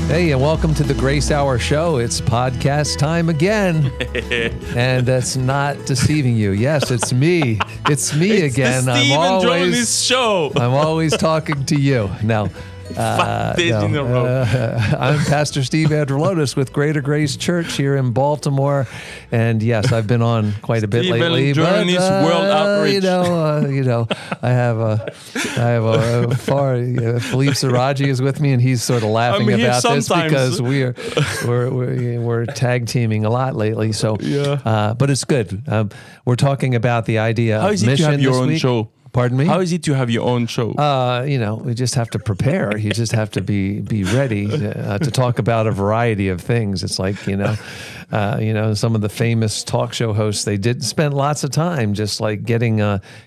Hey, and welcome to the Grace Hour Show. It's podcast time again. And that's not deceiving you. Yes, it's me. It's me again. The Steve Andrulonis show. I'm always talking to you. Now, 5 days in a row. I'm Pastor Steve Andrulonis with Greater Grace Church here in Baltimore. And yes, I've been on quite a bit lately. Andrulonis World Outreach. I have a Philippe Serradji is with me, and he's sort of laughing about this because we're tag teaming a lot lately. So, but it's good. We're talking about the idea of mission this week. How is it to have your own show? Pardon me? How is it to have your own show? We just have to prepare. You just have to be ready to talk about a variety of things. It's like, some of the famous talk show hosts, they did spend lots of time just like getting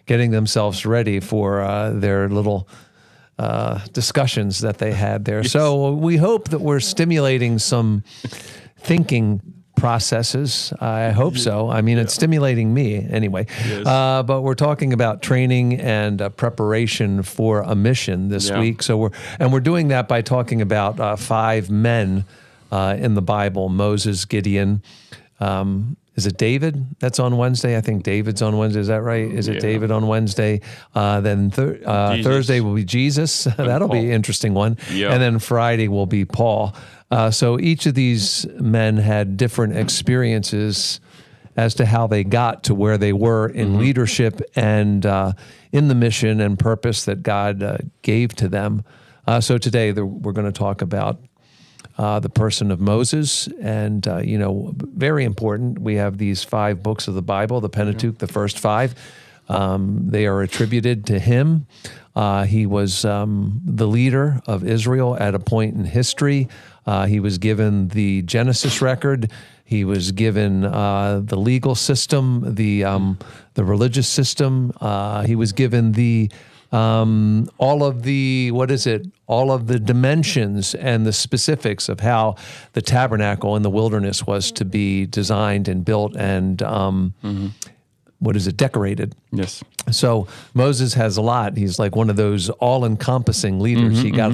themselves ready for their little discussions that they had there. Yes. So we hope that we're stimulating some thinking processes. I hope so. I mean, it's stimulating me anyway. Yes. But we're talking about training and preparation for a mission this week. So we're doing that by talking about 5 men in the Bible: Moses, Gideon. Is it David that's on Wednesday? I think David's on Wednesday. Is that right? Is it David on Wednesday? Then Thursday will be Jesus. That'll be an interesting one. Yeah. And then Friday will be Paul. So each of these men had different experiences as to how they got to where they were in leadership and in the mission and purpose that God gave to them. So today we're going to talk about the person of Moses, and very important. We have these 5 books of the Bible, the Pentateuch, the first 5. They are attributed to him. He was the leader of Israel at a point in history. He was given the Genesis record. He was given the legal system, the religious system. He was given all of the dimensions and the specifics of how the tabernacle in the wilderness was to be designed and built and decorated. Yes. So Moses has a lot. He's like one of those all-encompassing leaders. He got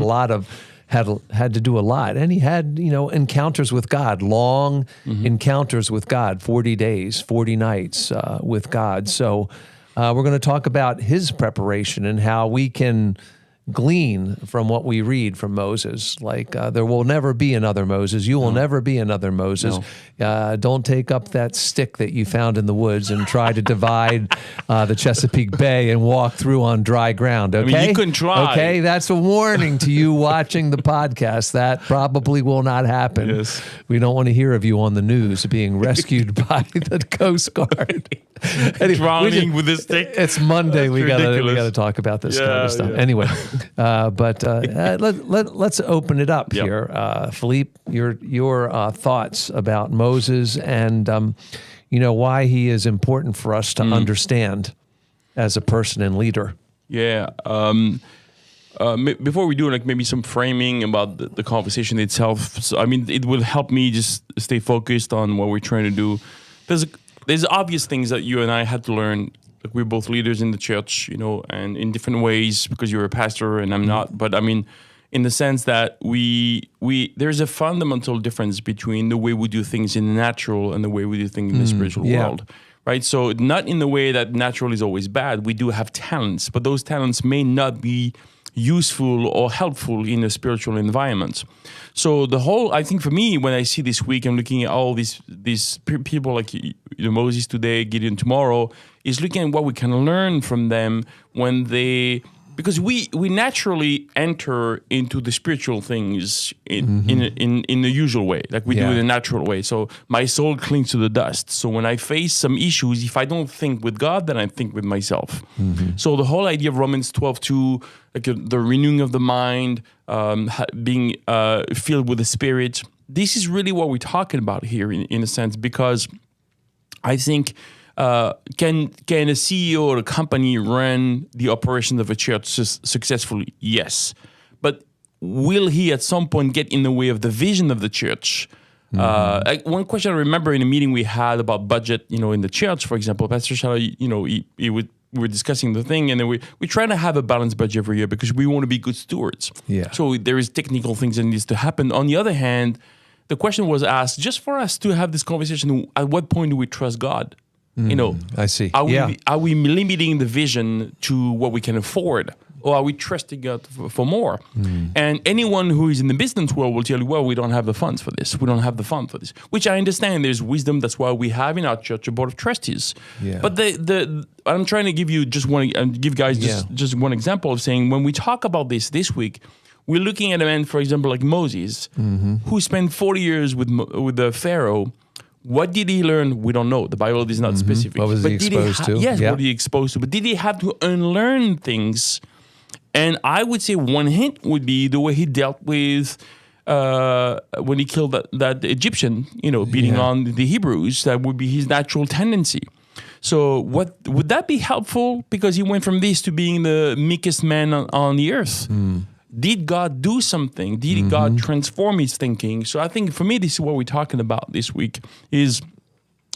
had to do a lot, and he had encounters with God, long encounters with God, 40 days, 40 nights with God. So we're going to talk about his preparation and how we can glean from what we read from Moses. Like there will never be another Moses. You will never be another Moses. No. Don't take up that stick that you found in the woods and try to divide the Chesapeake Bay and walk through on dry ground. Okay, I mean, you couldn't try. Okay, that's a warning to you watching the podcast. That probably will not happen. Yes. We don't want to hear of you on the news being rescued by the Coast Guard. Anyway, drowning with a stick. It's Monday. We gotta talk about this kind of stuff. Yeah. Anyway. Let's open it up here, Philippe. Your thoughts about Moses and why he is important for us to understand as a person and leader. Yeah. Before we do maybe some framing about the conversation itself, so, I mean, it will help me just stay focused on what we're trying to do. There's obvious things that you and I had to learn. Like we're both leaders in the church, and in different ways, because you're a pastor and I'm not. But I mean, in the sense that there's a fundamental difference between the way we do things in the natural and the way we do things in the spiritual world, right? So not in the way that natural is always bad. We do have talents, but those talents may not be useful or helpful in a spiritual environment. So I think for me, when I see this week, I'm looking at all these people like Moses today, Gideon tomorrow, is looking at what we can learn from them because we naturally enter into the spiritual things in the usual way, like we do in a natural way. So my soul clings to the dust. So when I face some issues, if I don't think with God, then I think with myself. So the whole idea of Romans 12:2, like the renewing of the mind, being filled with the Spirit, this is really what we're talking about here in a sense, because I think can a CEO or a company run the operations of a church successfully? Yes. But will he at some point get in the way of the vision of the church? One question I remember in a meeting we had about budget, in the church, for example, Pastor Shala, he would we're discussing the thing, and then we try to have a balanced budget every year because we want to be good stewards. Yeah. So there is technical things that needs to happen. On the other hand, the question was asked just for us to have this conversation. At what point do we trust God? I see. Are we limiting the vision to what we can afford? Or are we trusting God for more? And anyone who is in the business world will tell you, well, we don't have the funds for this. We don't have the fund for this, which I understand. There's wisdom. That's why we have in our church a board of trustees. Yeah. But I'm trying to give you give guys just one example of saying when we talk about this week, we're looking at a man, for example, like Moses, who spent 40 years with the Pharaoh. What did he learn? We don't know. The Bible is not specific. What was he exposed to? Yes, what did he exposed to? But did he have to unlearn things? And I would say one hint would be the way he dealt with when he killed that Egyptian, beating on the Hebrews. That would be his natural tendency. So would that be helpful? Because he went from this to being the meekest man on the earth. Did God do something? Did God transform his thinking? So I think for me, this is what we're talking about this week, is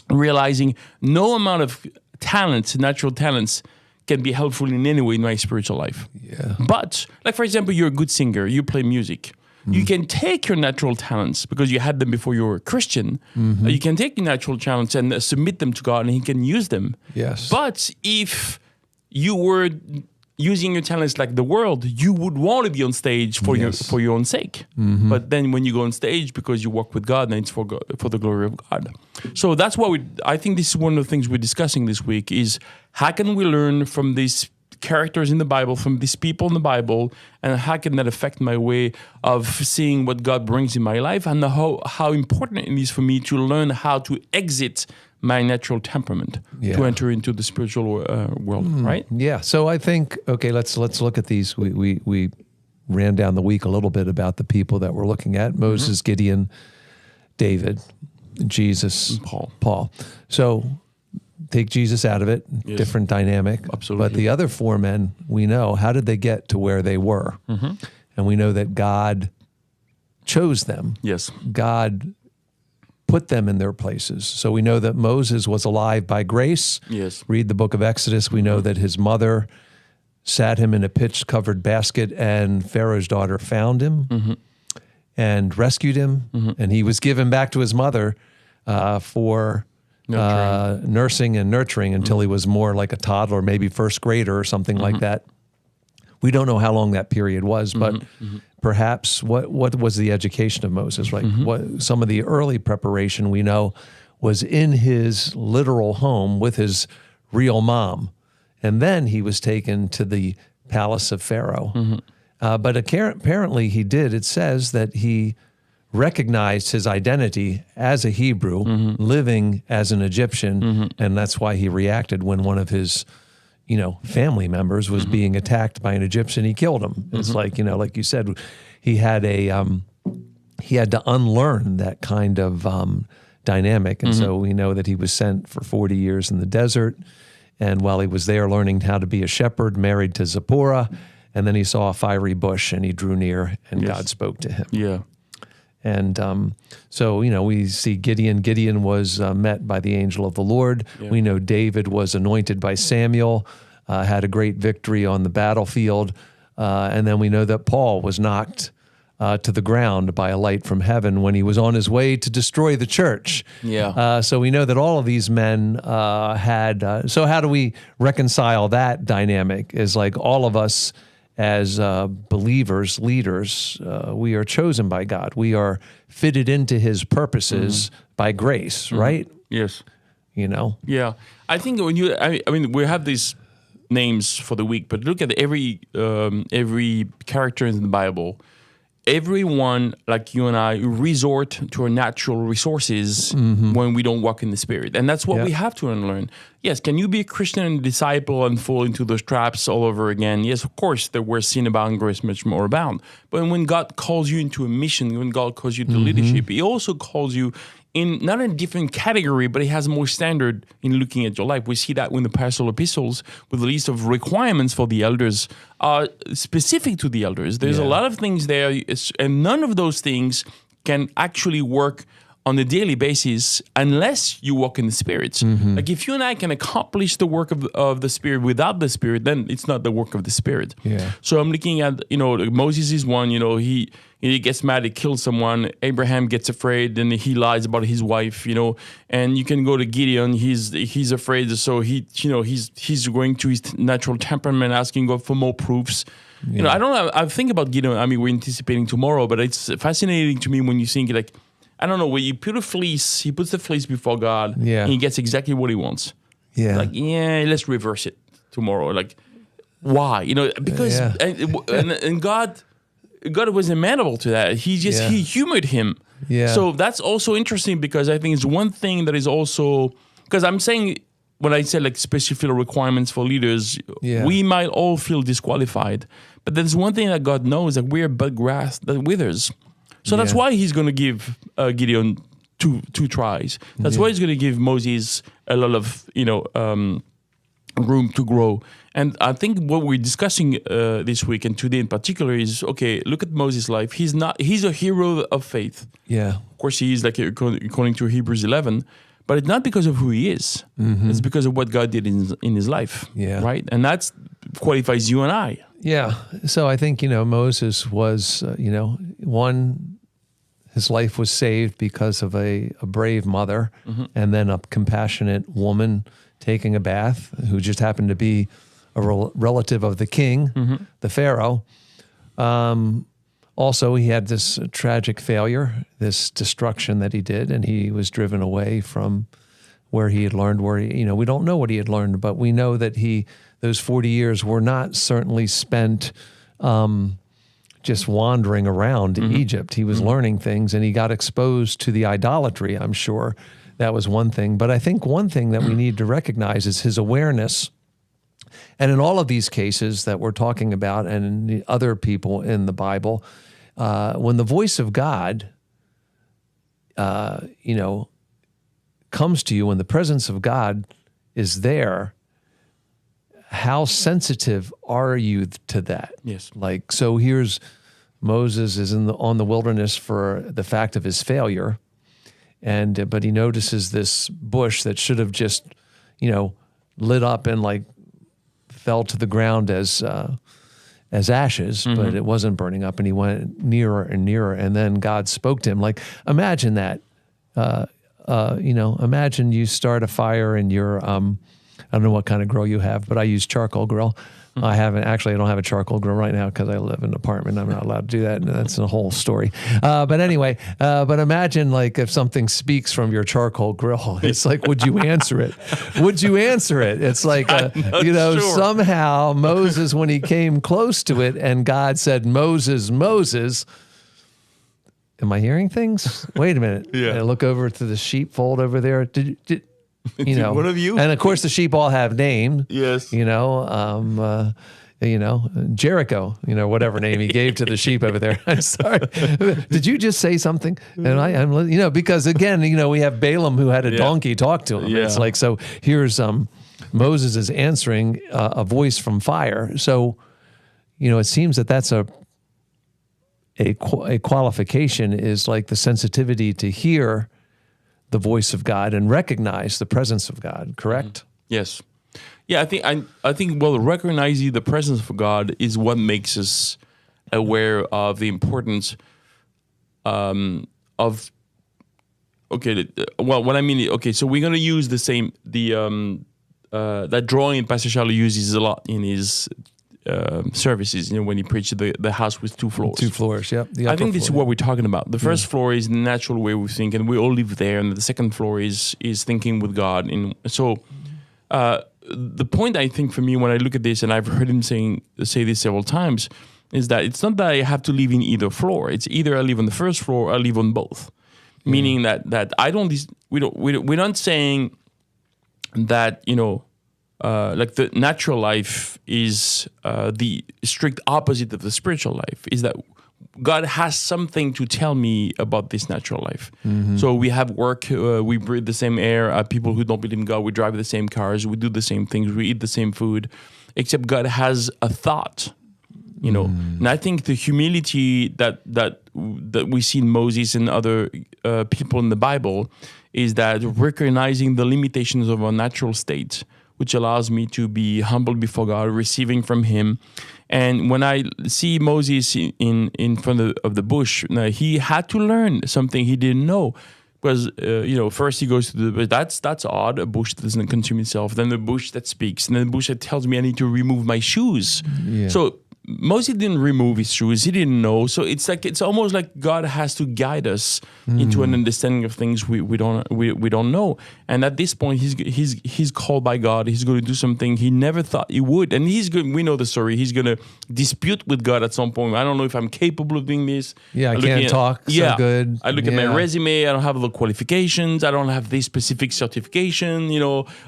realizing no amount of talents, natural talents, can be helpful in any way in my spiritual life. Yeah. But, like for example, you're a good singer, you play music. You can take your natural talents, because you had them before you were a Christian. You can take your natural talents and submit them to God, and he can use them. Yes. But if you were using your talents like the world, you would want to be on stage for your own sake. But then when you go on stage because you walk with God, then it's for the glory of God. So that's why I think this is one of the things we're discussing this week is how can we learn from these characters in the Bible, from these people in the Bible, and how can that affect my way of seeing what God brings in my life, and how important it is for me to learn how to exit my natural temperament to enter into the spiritual world, right? Yeah. So I think, okay, let's look at these. We ran down the week a little bit about the people that we're looking at: Moses, Gideon, David, Jesus, Paul. So take Jesus out of it, different dynamic. Absolutely. But the other four men, we know, how did they get to where they were? And we know that God chose them. Yes. God put them in their places. So we know that Moses was alive by grace. Yes. Read the book of Exodus. We know that his mother sat him in a pitch-covered basket, and Pharaoh's daughter found him and rescued him, and he was given back to his mother for nursing and nurturing until he was more like a toddler, maybe first grader or something like that. We don't know how long that period was, but perhaps what was the education of Moses, right? What some of the early preparation we know was in his literal home with his real mom. And then he was taken to the palace of Pharaoh. But apparently he did. It says that he recognized his identity as a Hebrew, living as an Egyptian, and that's why he reacted when one of his family members was being attacked by an Egyptian. He killed him. It's like, like you said, he had to unlearn that kind of dynamic. And so we know that he was sent for 40 years in the desert. And while he was there learning how to be a shepherd, married to Zipporah, and then he saw a fiery bush and he drew near and God spoke to him. Yeah. And so, we see Gideon. Gideon was met by the angel of the Lord. Yeah. We know David was anointed by Samuel, had a great victory on the battlefield. And then we know that Paul was knocked to the ground by a light from heaven when he was on his way to destroy the church. Yeah. So we know that all of these men had... so how do we reconcile that dynamic? Is like all of us as believers, leaders, we are chosen by God. We are fitted into his purposes by grace, right? Yes. Yeah. I think when we have these names for the week, but look at every character in the Bible. Everyone, like you and I, resort to our natural resources when we don't walk in the Spirit. And that's what we have to unlearn. Yes, can you be a Christian and disciple and fall into those traps all over again? Yes, of course, there were sin abound, grace much more abound. But when God calls you into a mission, when God calls you to leadership, he also calls you in not a different category, but he has more standard in looking at your life. We see that in the pastoral epistles with the list of requirements for the elders are specific to the elders. There's a lot of things there, and none of those things can actually work on a daily basis unless you walk in the Spirit. Like if you and I can accomplish the work of the Spirit without the Spirit, then it's not the work of the Spirit. Yeah. So I'm looking at, Moses is one, he gets mad, he kills someone. Abraham gets afraid and he lies about his wife, and you can go to Gideon. He's afraid. So he's going to his natural temperament, asking God for more proofs. Yeah. I think about Gideon. I mean, we're anticipating tomorrow, but it's fascinating to me when you think like, I don't know, when you put a fleece, he puts the fleece before God, Yeah. and he gets exactly what he wants. Yeah. Like, let's reverse it tomorrow. Like, why? Because and God was amenable to that. He humored him. Yeah. So that's also interesting because I think it's one thing that is also, because I'm saying, when I say like specific requirements for leaders, we might all feel disqualified. But there's one thing that God knows, that we're but grass that withers. So that's why he's going to give Gideon two tries. That's why he's going to give Moses a lot of room to grow. And I think what we're discussing this week and today in particular is, okay, look at Moses' life. He's a hero of faith. Yeah. Of course, he is, like according to Hebrews 11, but it's not because of who he is. It's because of what God did in his life. Yeah. Right? And that qualifies you and I. Yeah. So I think, Moses was, his life was saved because of a brave mother and then a compassionate woman taking a bath who just happened to be a relative of the king, the Pharaoh. Also, he had this tragic failure, this destruction that he did, and he was driven away from where he had learned, we don't know what he had learned, but we know that those 40 years were not certainly spent just wandering around Egypt. He was learning things, and he got exposed to the idolatry, I'm sure. That was one thing. But I think one thing that we need to recognize is his awareness. And in all of these cases that we're talking about and in the other people in the Bible, when the voice of God, comes to you, when the presence of God is there, how sensitive are you to that? Yes. Like, so here's Moses is on the wilderness for the fact of his failure, but he notices this bush that should have just, lit up and like fell to the ground as ashes, but it wasn't burning up, and he went nearer and nearer, and then God spoke to him. Like, imagine that. Imagine you start a fire in your I don't know what kind of grill you have, but I use charcoal grill. I don't have a charcoal grill right now because I live in an apartment. I'm not allowed to do that. And that's a whole story. But anyway, but imagine like if something speaks from your charcoal grill, it's like, would you answer it? Would you answer it? It's like, somehow Moses, when he came close to it and God said, Moses, Moses, am I hearing things? Wait a minute. Yeah. And I look over to the sheepfold over there. One of you? And of course the sheep all have names. Yes. Jericho, whatever name he gave to the sheep over there. I'm sorry. Did you just say something? And because again, we have Balaam who had a donkey talk to him. Yeah. It's like, so here's Moses is answering a voice from fire. So, it seems that that's a qualification is like the sensitivity to hear the voice of God and recognize the presence of God, correct? Yes. Yeah, I think recognizing the presence of God is what makes us aware of the importance of what I mean, so we're going to use that drawing Pastor Charlie uses a lot in his services, when he preached the house with 2 floors. 2 floors, yep. I think this is what we're talking about. The first floor is the natural way we think, and we all live there. And the second floor is thinking with God. And so the point, I think, for me, when I look at this, and I've heard him say this several times, is that it's not that I have to live in either floor. It's either I live on the first floor or I live on both. Meaning that I don't. We're not saying that like the natural life is the strict opposite of the spiritual life, is that God has something to tell me about this natural life. So we have work, we breathe the same air. People who don't believe in God, we drive the same cars, we do the same things, we eat the same food, except God has a thought you know. And I think the humility that we see in Moses and other people in the Bible is that recognizing the limitations of our natural state, which allows me to be humble before God, receiving from Him. And when I see Moses in front of the bush, he had to learn something he didn't know. Because, first he goes to the bush. That's odd, a bush that doesn't consume itself. Then the bush that speaks. And then the bush that tells me I need to remove my shoes. Yeah. So Moses didn't remove his shoes. He didn't know. So it's almost like God has to guide us into an understanding of things we don't know. And at this point, he's called by God. He's going to do something he never thought he would. And we know the story. He's going to dispute with God at some point. I don't know if I'm capable of doing this. Yeah, I can't talk so good. I look at my resume. I don't have the qualifications. I don't have this specific certification.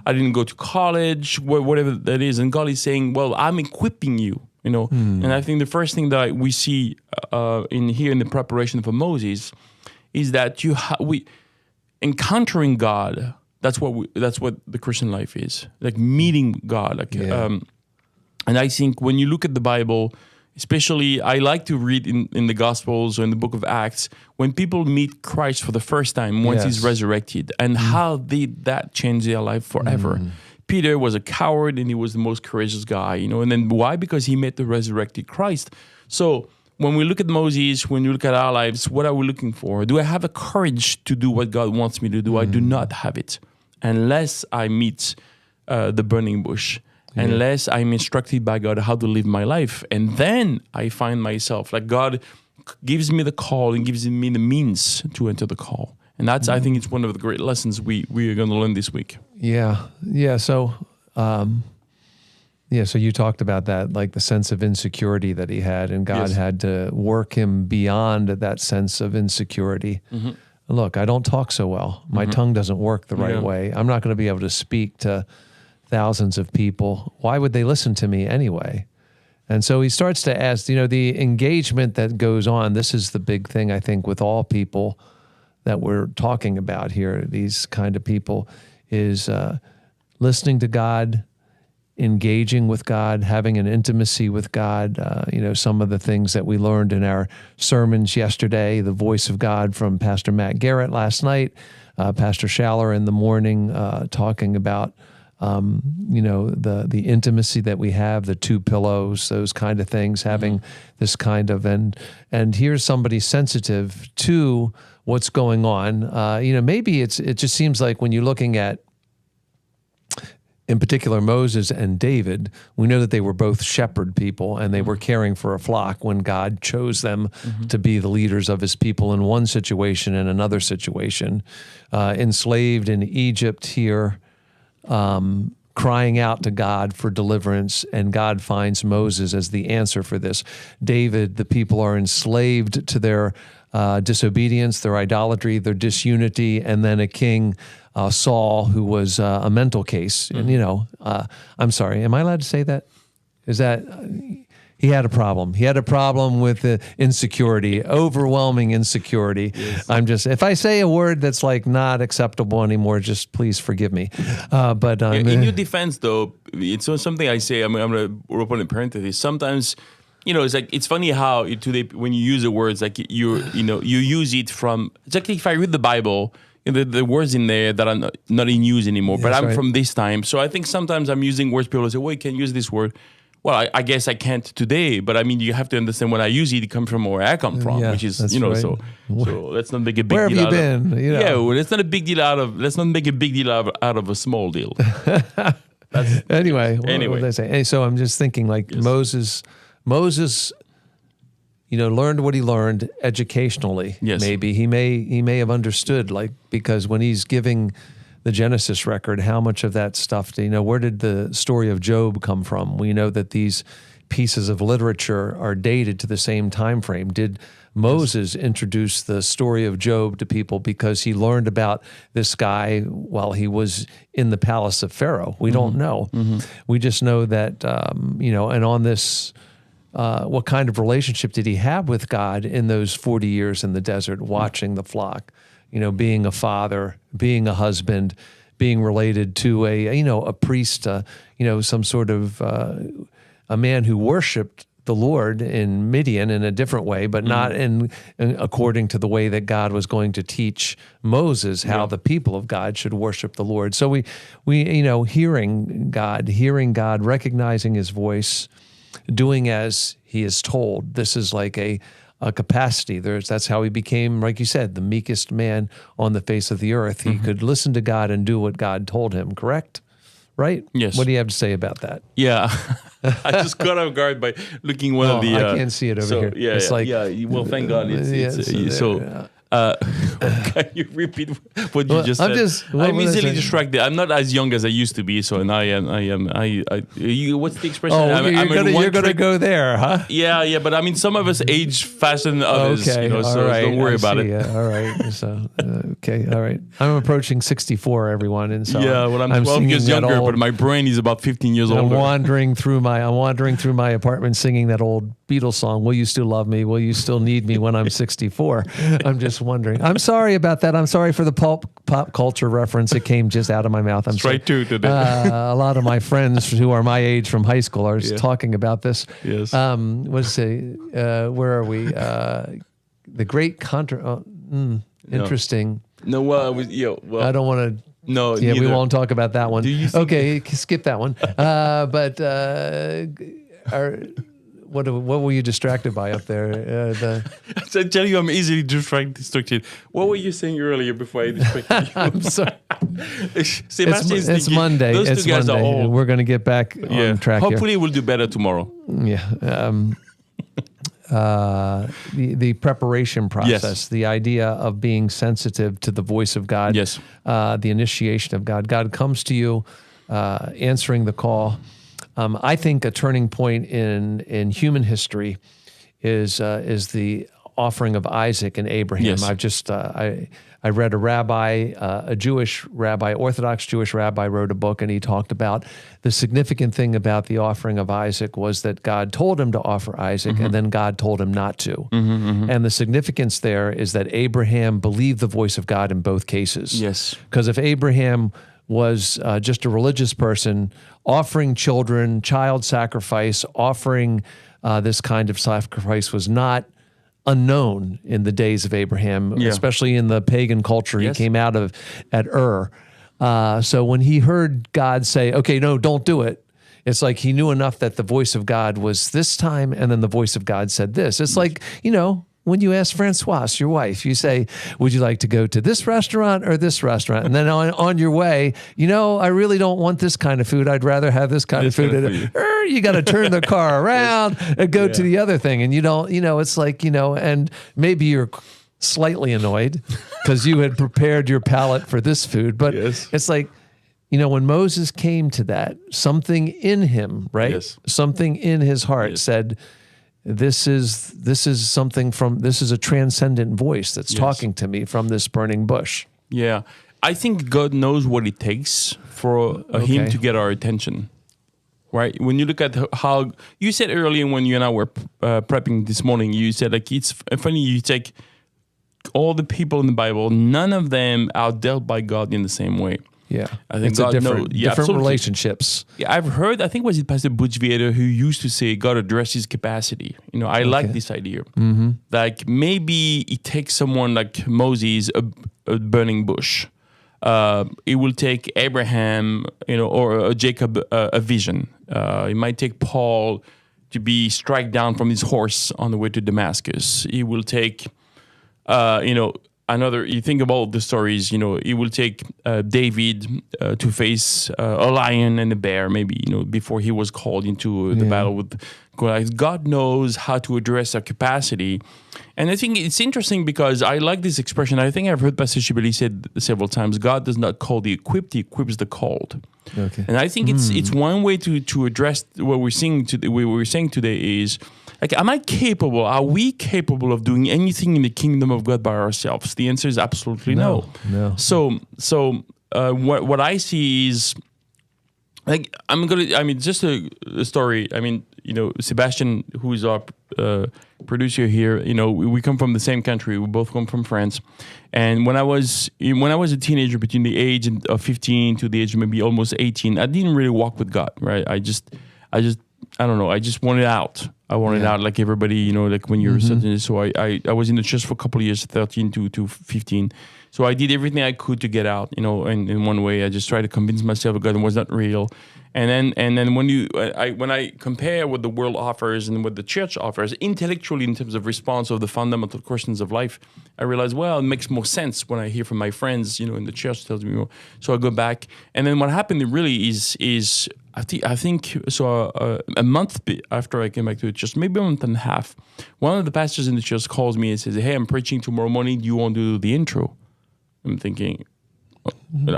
I didn't go to college, whatever that is. And God is saying, well, I'm equipping you. And I think the first thing that we see in the preparation for Moses is that we encountering God. That's what the Christian life is, like meeting God. And I think when you look at the Bible, especially I like to read in the Gospels or in the Book of Acts when people meet Christ for the first time once He's resurrected, and how did that change their life forever. Peter was a coward and he was the most courageous guy, and then why? Because he met the resurrected Christ. So when we look at Moses, when you look at our lives, what are we looking for? Do I have the courage to do what God wants me to do? I do not have it unless I meet the burning bush, unless I'm instructed by God how to live my life. And then I find myself, like God gives me the call and gives me the means to enter the call. And that's, I think it's one of the great lessons we are going to learn this week. Yeah. So, so you talked about that, like the sense of insecurity that he had, and God had to work him beyond that sense of insecurity. Look, I don't talk so well. My tongue doesn't work the right way. I'm not going to be able to speak to thousands of people. Why would they listen to me anyway? And so he starts to ask, the engagement that goes on. This is the big thing, I think, with all people that we're talking about here, these kind of people, is listening to God, engaging with God, having an intimacy with God. Some of the things that we learned in our sermons yesterday, the voice of God from Pastor Matt Garrett last night, Pastor Schaller in the morning, talking about the intimacy that we have, the two pillows, those kind of things, having this kind of, and here's somebody sensitive to what's going on. Maybe it just seems like when you're looking at, in particular, Moses and David, we know that they were both shepherd people and they were caring for a flock when God chose them to be the leaders of his people in one situation and another situation. Enslaved in Egypt here, crying out to God for deliverance, and God finds Moses as the answer for this. David, the people are enslaved to their disobedience, their idolatry, their disunity, and then a king, Saul, who was a mental case. And, I'm sorry, am I allowed to say that? Is that... He had a problem. He had a problem with insecurity, overwhelming insecurity. Yes. If I say a word that's like not acceptable anymore, just please forgive me. But in your defense, though, it's something I say. I'm going to open a parenthesis. Sometimes, it's funny how today when you use the words, like you use it from. It's like if I read the Bible. The words in there that are not in use anymore, but I'm from this time. So I think sometimes I'm using words. People say, "Well, you can't use this word." Well, I guess I can't today, but I mean, you have to understand when I use it come from where I come from, which is, right. So let's not make a big deal. Where have you been? Yeah, well, let's not make a big deal out of a small deal. Anyway, what did I say? Hey, so I'm just thinking, like Moses, learned what he learned educationally. Yes. Maybe he may have understood, like, because when he's giving the Genesis record, how much of that stuff, where did the story of Job come from? We know that these pieces of literature are dated to the same time frame. Did Moses introduce the story of Job to people because he learned about this guy while he was in the palace of Pharaoh? We don't know. We just know that, and on this, what kind of relationship did he have with God in those 40 years in the desert, watching the flock? Being a father, being a husband, being related to a priest, some sort of a man who worshipped the Lord in Midian in a different way, but not in according to the way that God was going to teach Moses how the people of God should worship the Lord. So we hearing God, recognizing His voice, doing as He is told. This is like a capacity. That's how He became, like you said, the meekest man on the face of the earth. He could listen to God and do what God told him. Correct? Right? Yes. What do you have to say about that? Yeah. I just got off guard by looking one of the... I can't see it over here. Yeah, it's like, well, thank God. Can you repeat what you just said? I'm easily distracted. I'm not as young as I used to be, so what's the expression? You're going to go there, huh? Yeah, but I mean, some of us age faster than others, okay, so right. don't worry about it. All right. So, okay, all right. I'm approaching 64, everyone, and so I'm 12 years younger, but my brain is about 15 years older. I'm wandering through my apartment singing that old Beatles song, "Will You Still Love Me? Will You Still Need Me When I'm 64?" I'm just wondering. I'm sorry about that. I'm sorry for the pop culture reference. It came just out of my mouth. I'm straight to today. A lot of my friends who are my age from high school are talking about this. Yes. Where are we? The great interesting. No, I don't want to. No, yeah, neither. We won't talk about that one. Do you think okay, skip that one. What were you distracted by up there? I tell you, I'm easily distracted. What were you saying earlier before I distracted you? I'm sorry. Sebastian's it's Monday. Those two guys are old. We're going to get back on track. Hopefully, we'll do better tomorrow. Yeah. The preparation process, the idea of being sensitive to the voice of God, the initiation of God. God comes to you, answering the call. I think a turning point in human history is the offering of Isaac and Abraham. Yes. I've just I read a rabbi, a Jewish rabbi, Orthodox Jewish rabbi, wrote a book, and he talked about the significant thing about the offering of Isaac was that God told him to offer Isaac, and then God told him not to. And the significance there is that Abraham believed the voice of God in both cases. Yes, because if Abraham was just a religious person offering children, child sacrifice, offering this kind of sacrifice was not unknown in the days of Abraham, especially in the pagan culture he came out of at Ur. So when he heard God say, okay, no, don't do it, it's like he knew enough that the voice of God was this time, and then the voice of God said this. It's like, when you ask Francoise, your wife, you say, would you like to go to this restaurant or this restaurant? And then on your way, I really don't want this kind of food. I'd rather have this kind of food. You got to turn the car around and go to the other thing. And you don't, it's like, and maybe you're slightly annoyed because you had prepared your palate for this food. But it's like, when Moses came to that, something in him, right? Yes. Something in his heart said, this is a transcendent voice that's talking to me from this burning bush. Yeah. I think God knows what it takes for him to get our attention, right? When you look at how you said earlier when you and I were prepping this morning, you said like it's funny, you take all the people in the Bible, none of them are dealt by God in the same way. Yeah, I think it's God different relationships. Yeah, I've heard, I think was it Pastor Butch Vieira who used to say God addresses capacity. I like this idea. Like maybe it takes someone like Moses, a burning bush. It will take Abraham, or Jacob, a vision. It might take Paul to be struck down from his horse on the way to Damascus. It will take, you think about the stories, it will take David to face a lion and a bear, maybe, before he was called into the battle with Goliath. God knows how to address our capacity. And I think it's interesting because I like this expression. I think I've heard Pastor Shibeli said several times, God does not call the equipped, he equips the called. Okay. And I think it's one way to address what we're saying today is, like, are we capable of doing anything in the kingdom of God by ourselves? The answer is absolutely no. So what I see is, like, just a story. Sebastian, who is our producer here, we come from the same country. We both come from France. And when I was a teenager, between the age of 15 to the age of maybe almost 18, I didn't really walk with God, right? I don't know. I just wanted out. I wanted out like everybody, you know, like when you're certain. So I was in the church for a couple of years, 13 to 15. So I did everything I could to get out, you know, and in one way I just tried to convince myself God was not real. And then when I compare what the world offers and what the church offers intellectually in terms of response of the fundamental questions of life, I realize, well, it makes more sense when I hear from my friends, you know, in the church tells me more. So I go back. And then what happened really is I think so. A month after I came back to the church, maybe a month and a half, one of the pastors in the church calls me and says, "Hey, I'm preaching tomorrow morning. Do you want to do the intro?" I'm thinking,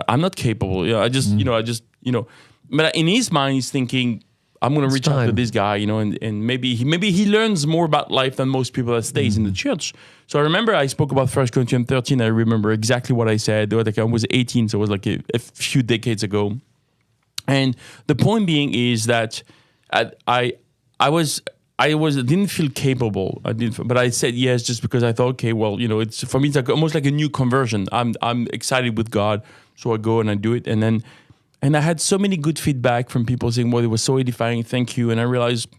I'm not capable. Yeah, I just, you know. But in his mind, he's thinking, I'm going to reach out to this guy, you know, and maybe he learns more about life than most people that stays in the church. So I remember I spoke about 1 Corinthians 13. I remember exactly what I said. Like I was 18, so it was like a few decades ago. And the point being is that I didn't feel capable. But I said yes just because I thought, okay, well, you know, it's for me it's like almost like a new conversion. I'm excited with God, so I go and I do it, and I had so many good feedback from people saying, well, it was so edifying, thank you. And I realized,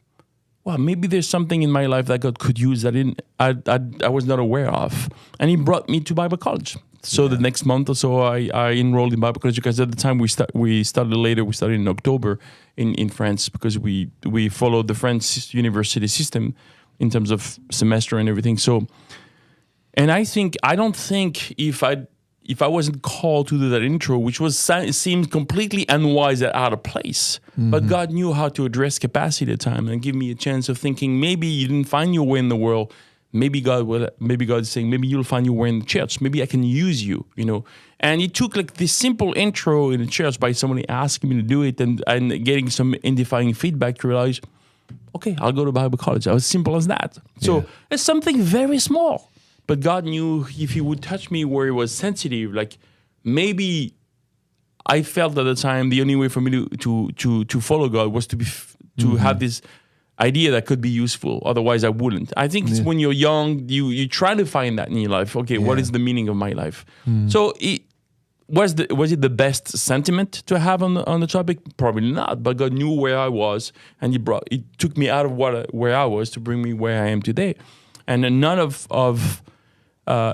well, maybe there's something in my life that God could use that I was not aware of. And he brought me to Bible college. So the next month or so, I enrolled in Bible college because at the time we started later. We started in October in France because we followed the French university system in terms of semester and everything. So, and I don't think if I wasn't called to do that intro, which seemed completely unwise and out of place, but God knew how to address capacity at the time and give me a chance of thinking maybe you didn't find your way in the world. Maybe God is saying, maybe you'll find your way in the church. Maybe I can use you, you know. And it took like this simple intro in the church by somebody asking me to do it and getting some edifying feedback to realize, okay, I'll go to Bible college. It was simple as that. So it's something very small. But God knew if he would touch me where it was sensitive, like maybe I felt at the time the only way for me to follow God was to have this idea that could be useful. Otherwise, I wouldn't. I think it's when you're young, you try to find that in your life. Okay, what is the meaning of my life? So was it the best sentiment to have on the topic? Probably not. But God knew where I was, and he took me out of where I was to bring me where I am today. And none of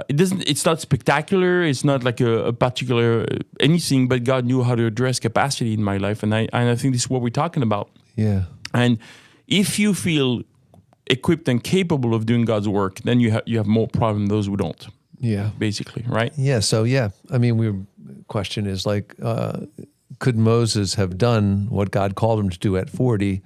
it's not spectacular. It's not like a particular anything. But God knew how to address capacity in my life, and I think this is what we're talking about. Yeah. And if you feel equipped and capable of doing God's work, then you have more problem than those who don't. Yeah. Basically, right? Yeah. So I mean, question is like, could Moses have done what God called him to do at 40?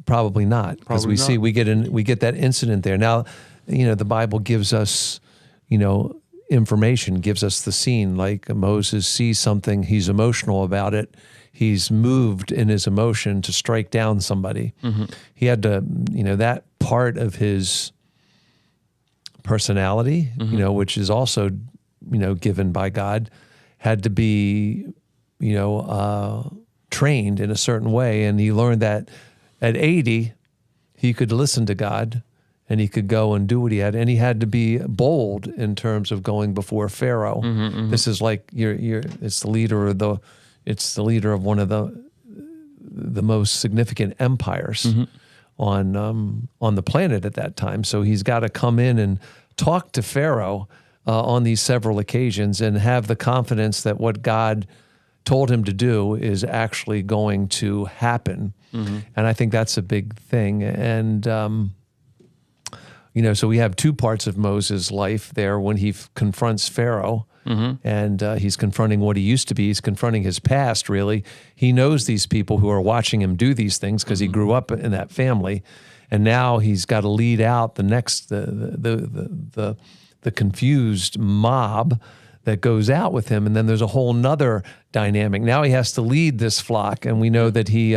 Probably not, because we get that incident there. Now, you know, the Bible gives us, you know, information, gives us the scene. Like Moses sees something, he's emotional about it. He's moved in his emotion to strike down somebody. He had to, you know, that part of his personality, you know, which is also, you know, given by God, had to be, you know, trained in a certain way. And he learned that at 80, he could listen to God and he could go and do what he had. And he had to be bold in terms of going before Pharaoh. This is like, it's the leader of one of the most significant empires on the planet at that time. So he's got to come in and talk to Pharaoh on these several occasions and have the confidence that what God told him to do is actually going to happen. And I think that's a big thing. And, you know, so we have two parts of Moses' life there when he confronts Pharaoh. And he's confronting what he used to be. He's confronting his past, really. He knows these people who are watching him do these things because he grew up in that family. And now he's got to lead out the next, the confused mob that goes out with him. And then there's a whole nother dynamic. Now he has to lead this flock. And we know that he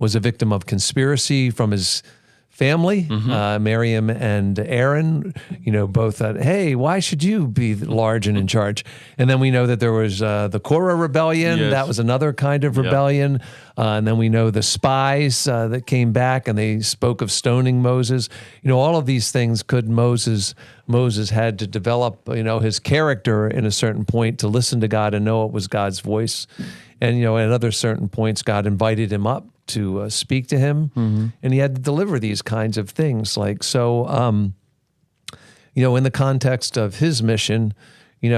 was a victim of conspiracy from his family, Miriam and Aaron, you know, both thought, hey, why should you be large and in charge? And then we know that there was the Korah rebellion. That was another kind of rebellion. And then we know the spies that came back and they spoke of stoning Moses. You know, all of these things Moses had to develop, you know, his character in a certain point to listen to God and know it was God's voice. And, you know, at other certain points, God invited him up to speak to him, and he had to deliver these kinds of things. Like so, in the context of his mission, he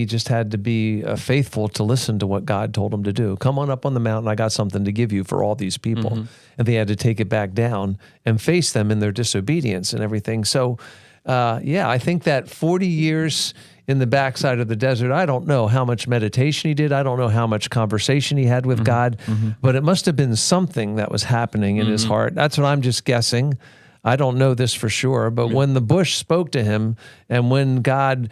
just had to be faithful to listen to what God told him to do. Come on up on the mountain. I got something to give you for all these people, and they had to take it back down and face them in their disobedience and everything. So, I think that 40 years in the backside of the desert, I don't know how much meditation he did. I don't know how much conversation he had with God, but it must have been something that was happening in his heart. That's what I'm just guessing. I don't know this for sure, but when the bush spoke to him and when God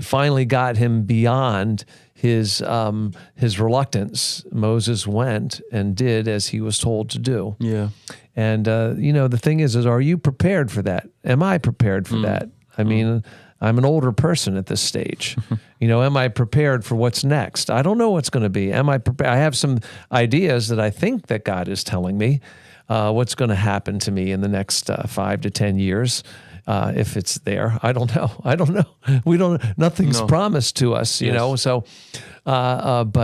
finally got him beyond his reluctance, Moses went and did as he was told to do. Yeah. And, the thing is are you prepared for that? Am I prepared for that? I mean, I'm an older person at this stage. Am I prepared for what's next? I don't know what's going to be. Am I prepared? I have some ideas that I think that God is telling me what's going to happen to me in the next 5 to 10 years. If it's there, I don't know. Nothing's promised to us, you know? So, I'm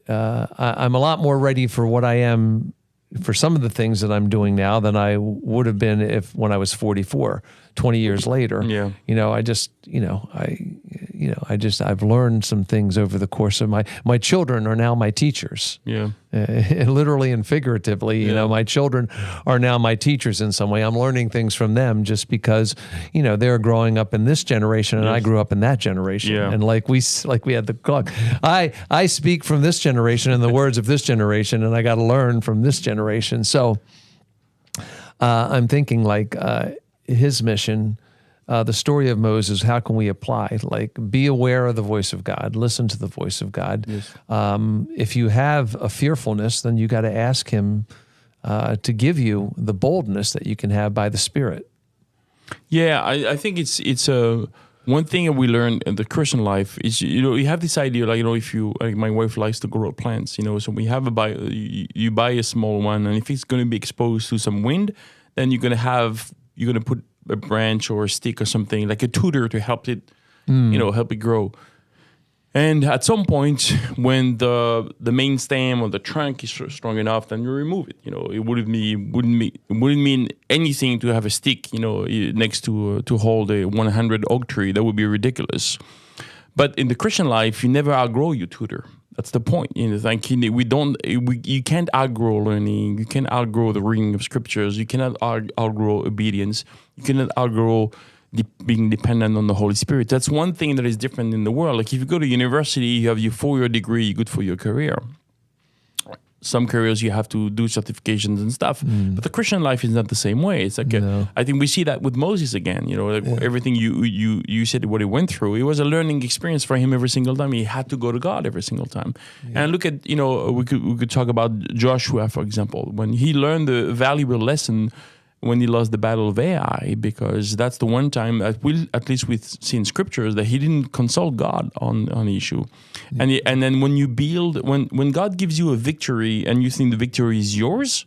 a lot more ready for what I am for some of the things that I'm doing now than I would have been when I was 44, 20 years later. Yeah. I've learned some things over the course of my children are now my teachers. Yeah. Literally and figuratively, my children are now my teachers in some way. I'm learning things from them just because, they're growing up in this generation and I grew up in that generation. Yeah. And like we had the clock. I speak from this generation and the words of this generation, and I got to learn from this generation. So I'm thinking his mission, the story of Moses, how can we apply? Be aware of the voice of God, listen to the voice of God. Yes. If you have a fearfulness, then you got to ask him to give you the boldness that you can have by the Spirit. Yeah, I think it's one thing that we learned in the Christian life is, you have this idea, if you, my wife likes to grow plants, so we have you buy a small one, and if it's going to be exposed to some wind, then you're going to put a branch or a stick or something like a tutor to help it, help it grow. And at some point, when the main stem or the trunk is strong enough, then you remove it. It wouldn't mean anything to have a stick, next to hold a 100 oak tree. That would be ridiculous. But in the Christian life, you never outgrow your tutor. That's the point. You can't outgrow learning. You can't outgrow the reading of scriptures. You cannot outgrow obedience. You cannot outgrow being dependent on the Holy Spirit. That's one thing that is different in the world. Like if you go to university, you have your 4-year degree, you're good for your career. Some careers you have to do certifications and stuff, but the Christian life is not the same way. It's like I think we see that with Moses again. Everything you said what he went through, it was a learning experience for him every single time. He had to go to God every single time. And look at we could talk about Joshua, for example, when he learned the valuable lesson when he lost the battle of Ai, because that's the one time that at least we've seen scriptures that he didn't consult God on an issue. And then when you build, when God gives you a victory and you think the victory is yours,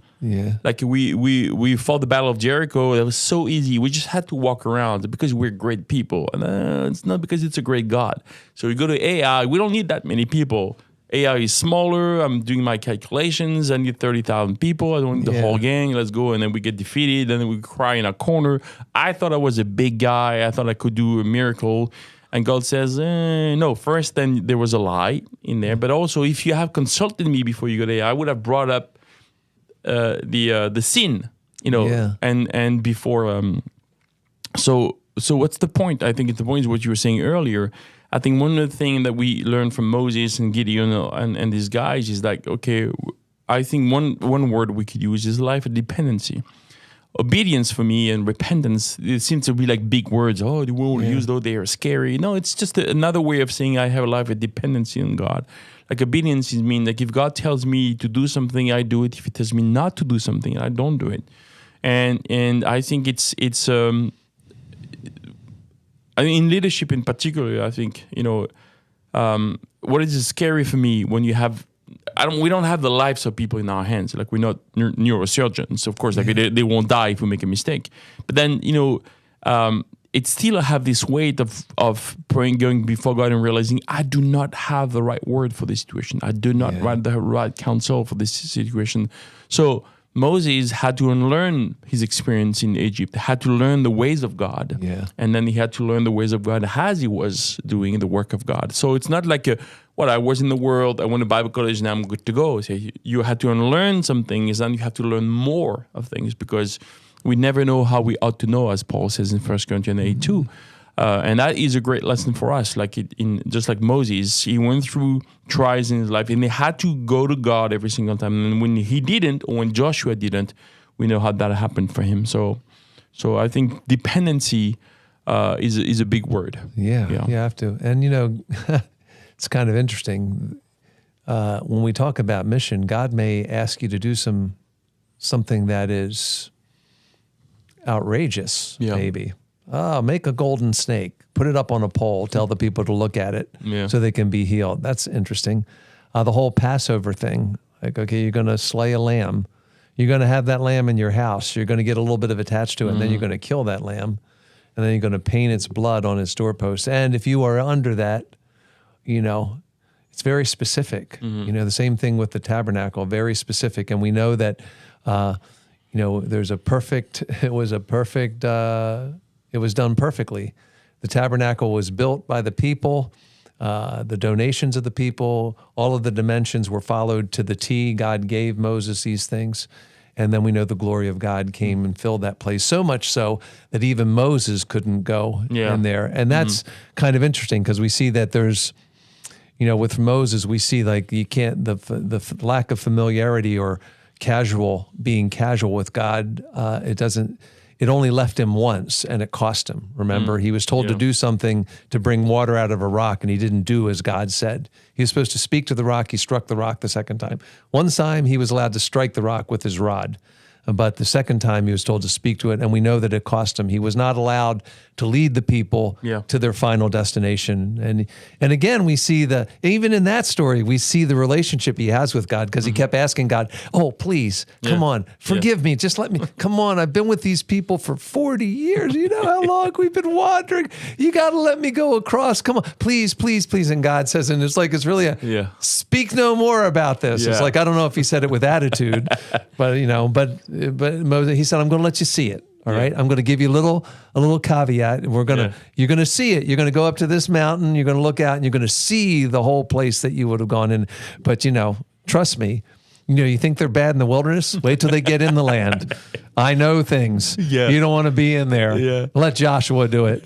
like we fought the battle of Jericho, it was so easy. We just had to walk around because we're great people. And it's not because it's a great God. So we go to Ai, we don't need that many people. AI is smaller. I'm doing my calculations. I need 30,000 people. I don't need the whole gang. Let's go. And then we get defeated. And then we cry in a corner. I thought I was a big guy. I thought I could do a miracle. And God says, no. First, then there was a lie in there. But also, if you have consulted me before you got AI, I would have brought up the sin, and before. So what's the point? I think the point is what you were saying earlier. I think one of the things that we learned from Moses and Gideon and these guys is like, okay, I think one word we could use is life of dependency. Obedience for me and repentance, it seems to be like big words. Oh, they won't use those, they are scary. No, it's just another way of saying I have a life of dependency on God. Like obedience is mean like if God tells me to do something, I do it. If He tells me not to do something, I don't do it. And I think it's I mean, in leadership in particular, I think, what is scary for me when you have, we don't have the lives of people in our hands. Like we're not neurosurgeons, of course, like they won't die if we make a mistake. But then, it still have this weight of praying, going before God and realizing I do not have the right word for this situation. I do not write the right counsel for this situation. So Moses had to unlearn his experience in Egypt, had to learn the ways of God. Yeah. And then he had to learn the ways of God as he was doing the work of God. So it's not like I was in the world, I went to Bible college, now I'm good to go. So you had to unlearn some things, and you have to learn more of things, because we never know how we ought to know, as Paul says in 1 Corinthians 8:2. And that is a great lesson for us. Just like Moses, he went through trials in his life, and he had to go to God every single time. And when he didn't, or when Joshua didn't, we know how that happened for him. So I think dependency is a big word. Yeah, you have to. And it's kind of interesting. When we talk about mission, God may ask you to do something that is outrageous, maybe. Make a golden snake, put it up on a pole, tell the people to look at it so they can be healed. That's interesting. The whole Passover thing, like, okay, you're going to slay a lamb. You're going to have that lamb in your house. You're going to get a little bit of attached to it, and then you're going to kill that lamb, and then you're going to paint its blood on its doorpost. And if you are under that, it's very specific. The same thing with the tabernacle, very specific. And we know that, it was done perfectly. The tabernacle was built by the people, the donations of the people, all of the dimensions were followed to the T. God gave Moses these things. And then we know the glory of God came and filled that place, so much so that even Moses couldn't go in there. And that's kind of interesting, because we see that there's, with Moses, we see like you can't, the lack of familiarity or being casual with God, it only left him once, and it cost him. Remember, he was told to do something to bring water out of a rock, and he didn't do as God said. He was supposed to speak to the rock. He struck the rock the second time. One time, he was allowed to strike the rock with his rod. But the second time he was told to speak to it, and we know that it cost him. He was not allowed to lead the people to their final destination. And again, we see even in that story, we see the relationship he has with God, because he kept asking God, oh, please, come on, forgive me, just let me, come on, I've been with these people for 40 years. You know how long we've been wandering? You got to let me go across. Come on, please, please, please. And God says, and it's really speak no more about this. It's like, I don't know if he said it with attitude, but Moses, he said, I'm going to let you see it. All right. I'm going to give you a little caveat. You're going to see it. You're going to go up to this mountain. You're going to look out, and you're going to see the whole place that you would have gone in. But, trust me, you think they're bad in the wilderness? Wait till they get in the land. I know things. Yeah. You don't want to be in there. Yeah. Let Joshua do it.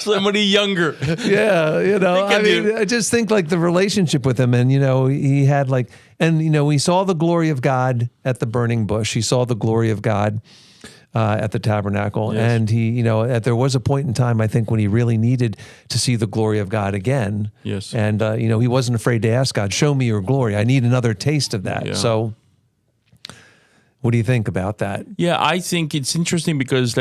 Somebody younger. I just think like the relationship with him, and, he had we saw the glory of God at the burning bush. He saw the glory of God at the tabernacle. Yes. And he, there was a point in time, I think, when he really needed to see the glory of God again. Yes. And, he wasn't afraid to ask God, show me your glory. I need another taste of that. Yeah. So what do you think about that? Yeah, I think it's interesting because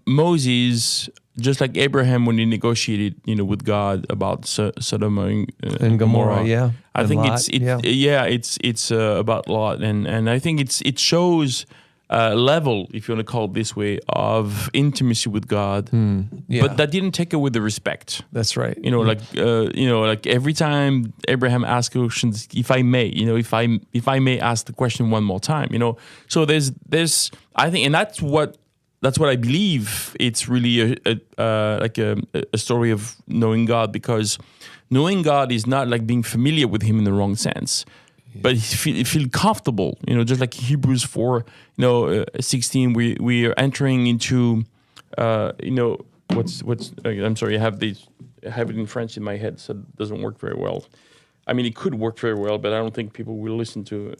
Moses, just like Abraham when he negotiated, with God about Sodom and Gomorrah. Yeah. I think it's about Lot. And I think it shows level, if you want to call it this way, of intimacy with God, but that didn't take away the respect. That's right. Like every time Abraham asked questions, if I may, if I may ask the question one more time, So there's I think, and that's what I believe. It's really a story of knowing God, because knowing God is not like being familiar with Him in the wrong sense. But feel comfortable, just like Hebrews 4, 16. We are entering into, what's. I'm sorry, I have it in French in my head, so it doesn't work very well. I mean, it could work very well, but I don't think people will listen to,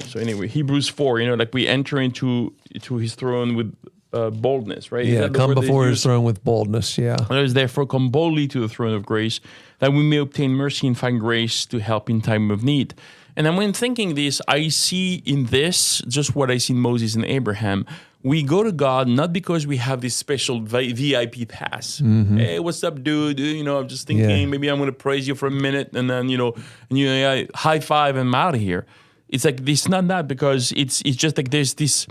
So anyway, Hebrews 4, we enter into His throne with boldness, right? Yeah, come before His throne with boldness. Yeah. Let us therefore come boldly to the throne of grace, that we may obtain mercy and find grace to help in time of need. And then when thinking this, I see in this just what I see in Moses and Abraham. We go to God not because we have this special VIP pass. Mm-hmm. Hey, what's up, dude? I'm just thinking maybe I'm going to praise you for a minute, and then high five and I'm out of here. It's like this, not that, because it's just like there's this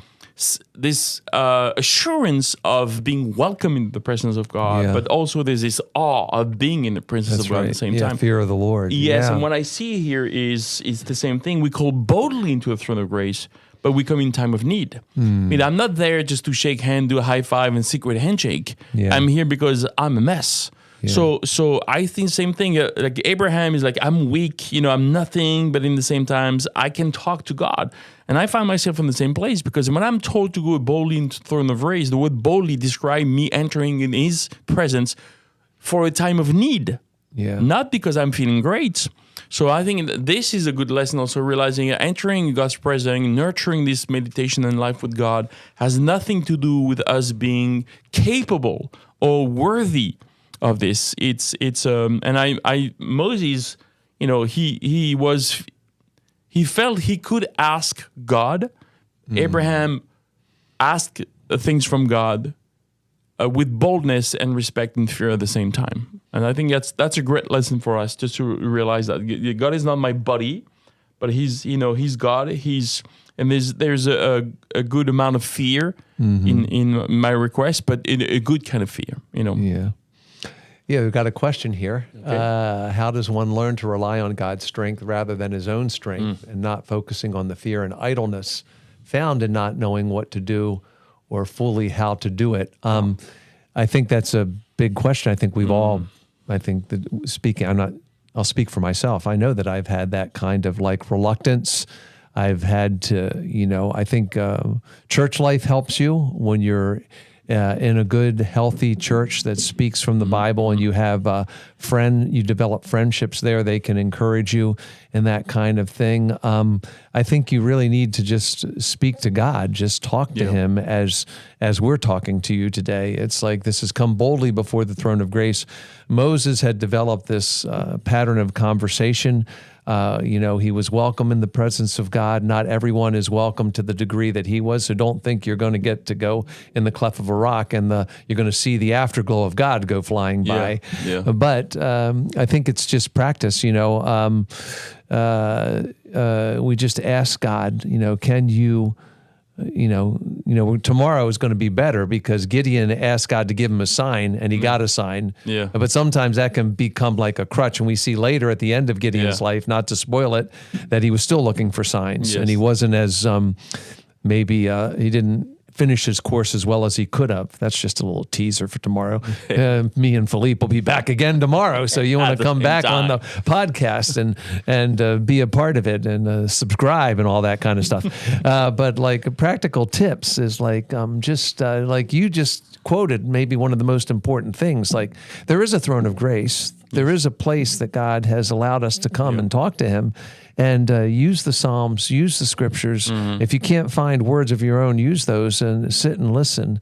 this assurance of being welcome in the presence of God, but also there's this awe of being in the presence of God at the same time. Fear of the Lord. Yes, and what I see here is the same thing. We call boldly into the throne of grace, but we come in time of need. I mean, I'm not there just to shake hand, do a high five, and secret handshake. I'm here because I'm a mess. So I think same thing. Like Abraham is like, I'm weak, I'm nothing, but in the same times, I can talk to God. And I find myself in the same place because when I'm told to go boldly into the throne of grace, the word boldly describes me entering in His presence for a time of need. Not because I'm feeling great. So I think this is a good lesson also, realizing entering God's presence, nurturing this meditation and life with God has nothing to do with us being capable or worthy of this. Moses, he felt he could ask God. Abraham asked things from God with boldness and respect and fear at the same time. And I think that's a great lesson for us, just to realize that God is not my buddy, but He's God. There's a good amount of fear in my request, but in a good kind of fear. Yeah, we've got a question here. Okay. How does one learn to rely on God's strength rather than his own strength and not focusing on the fear and idleness found in not knowing what to do or fully how to do it? I think that's a big question. I think we've all, I'll speak for myself. I know that I've had that kind of like reluctance. I've had to, I think church life helps you when you're in a good, healthy church that speaks from the Bible, and you have you develop friendships there. They can encourage you in that kind of thing. I think you really need to just speak to God, just talk to Him as we're talking to you today. It's like this has come boldly before the throne of grace. Moses had developed this pattern of conversation. He was welcome in the presence of God. Not everyone is welcome to the degree that he was. So don't think you're going to get to go in the cleft of a rock and you're going to see the afterglow of God go flying by. But I think it's just practice. We just ask God, can you? Tomorrow is going to be better because Gideon asked God to give him a sign and he got a sign. But sometimes that can become like a crutch. And we see later at the end of Gideon's life, not to spoil it, that he was still looking for signs and he wasn't as, he didn't finish his course as well as he could have. That's just a little teaser for tomorrow. Me and Philippe will be back again tomorrow. So you want to come back on the podcast and be a part of it and subscribe and all that kind of stuff. But like practical tips is like like you just quoted maybe one of the most important things. Like there is a throne of grace. There is a place that God has allowed us to come and talk to Him. And use the Psalms, use the Scriptures. If you can't find words of your own, use those and sit and listen.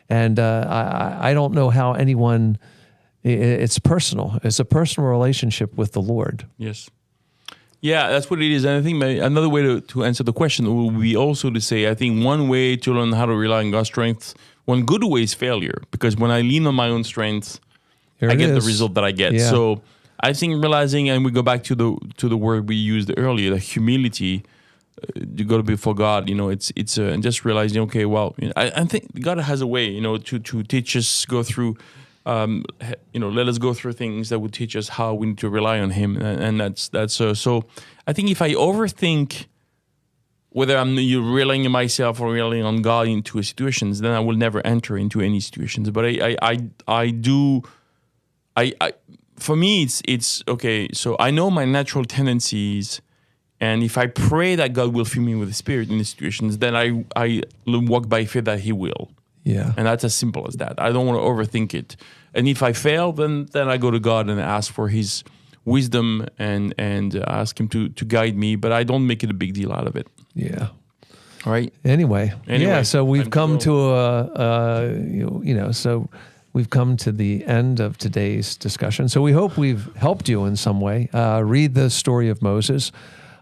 And I don't know how anyone, it's personal. It's a personal relationship with the Lord. Yes. Yeah, that's what it is. And I think another way to answer the question will be also to say, I think one way to learn how to rely on God's strength, one good way is failure. Because when I lean on my own strength, I get the result that I get. Yeah. So I think realizing, and we go back to the word we used earlier, the humility. You got to be before God. It's and just realizing, okay, well, I think God has a way, to teach us, go through, let us go through things that would teach us how we need to rely on Him, and that's so. I think if I overthink whether I'm relying on myself or relying on God into situations, then I will never enter into any situations. But I do. For me, it's okay. So I know my natural tendencies, and if I pray that God will fill me with the Spirit in these situations, then I walk by faith that He will. Yeah, and that's as simple as that. I don't want to overthink it. And if I fail, then I go to God and ask for His wisdom and ask Him to guide me. But I don't make it a big deal out of it. Yeah. All right. Anyway. Yeah. So we've come to so. We've come to the end of today's discussion. So we hope we've helped you in some way. Read the story of Moses.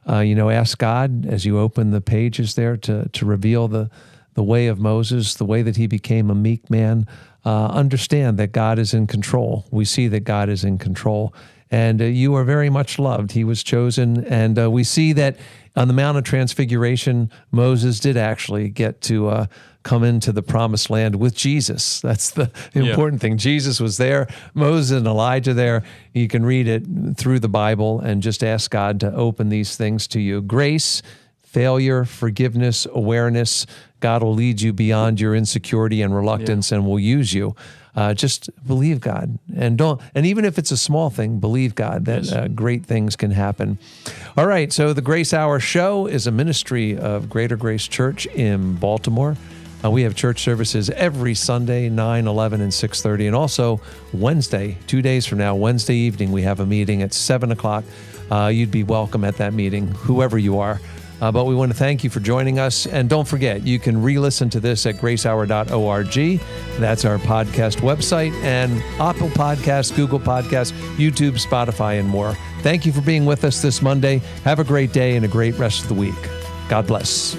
Ask God as you open the pages there to reveal the way of Moses, the way that he became a meek man. Understand that God is in control. We see that God is in control. And you are very much loved. He was chosen. And we see that On the Mount of Transfiguration, Moses did actually get to come into the promised land with Jesus. That's the important thing. Jesus was there, Moses and Elijah there. You can read it through the Bible and just ask God to open these things to you. Grace, failure, forgiveness, awareness. God will lead you beyond your insecurity and reluctance and will use you. Just believe God, and even if it's a small thing, believe God that great things can happen. All right, so the Grace Hour show is a ministry of Greater Grace Church in Baltimore. We have church services every Sunday, 9, 11, and 6:30, and also Wednesday, 2 days from now, Wednesday evening, we have a meeting at 7 o'clock. You'd be welcome at that meeting, whoever you are. But we want to thank you for joining us. And don't forget, you can re-listen to this at gracehour.org. That's our podcast website, and Apple Podcasts, Google Podcasts, YouTube, Spotify, and more. Thank you for being with us this Monday. Have a great day and a great rest of the week. God bless.